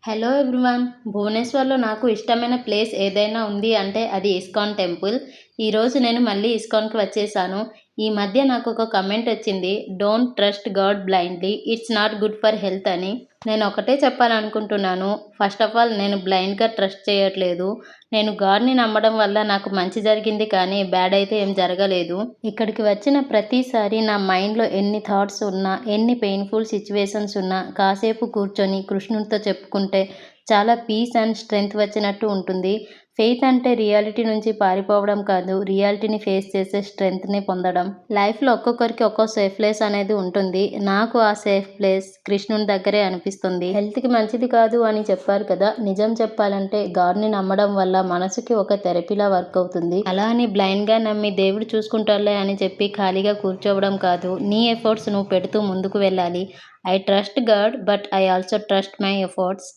Hello everyone. భువనేశ్వర్లో నాకు ఇష్టమైన place ఏదైనా ఉంది అంటే అది ఇస్కాన్ టెంపుల్. ఈరోజు నేను మళ్ళీ ఇస్కాన్కి వచ్చేసాను. ఈ మధ్య నాకు ఒక కమెంట్ వచ్చింది, don't trust God blindly, it's not good for health అని. నేను ఒకటే చెప్పాలనుకుంటున్నాను. ఫస్ట్ ఆఫ్ ఆల్ నేను బ్లైండ్గా ట్రస్ట్ చేయట్లేదు. నేను గాడ్ని నమ్మడం వల్ల నాకు మంచి జరిగింది, కానీ బ్యాడ్ అయితే ఏం జరగలేదు. ఇక్కడికి వచ్చిన ప్రతిసారి నా మైండ్లో ఎన్ని థాట్స్ ఉన్నా, ఎన్ని పెయిన్ఫుల్ సిచ్యువేషన్స్ ఉన్నా కాసేపు కూర్చొని కృష్ణుడితో చెప్పుకుంటే చాలా పీస్ అండ్ స్ట్రెంగ్త్ వచ్చినట్టు ఉంటుంది. ఫెయిత్ అంటే రియాలిటీ నుంచి పారిపోవడం కాదు, రియాలిటీని ఫేస్ చేసే స్ట్రెంగ్త్ని పొందడం. లైఫ్లో ఒక్కొక్కరికి ఒక్కో సేఫ్ ప్లేస్ అనేది ఉంటుంది. నాకు ఆ సేఫ్ ప్లేస్ కృష్ణుని దగ్గరే అనిపిస్తుంది. హెల్త్కి మంచిది కాదు అని చెప్పారు కదా, నిజం చెప్పాలంటే గాడ్ని నమ్మడం వల్ల మనసుకి ఒక థెరపీలా వర్క్ అవుతుంది. అలా అని బ్లైండ్గా నమ్మి దేవుడు చూసుకుంటారులే అని చెప్పి ఖాళీగా కూర్చోవడం కాదు. నీ ఎఫర్ట్స్ నువ్వు పెడుతూ ముందుకు వెళ్ళాలి. I trust God but I also trust my efforts.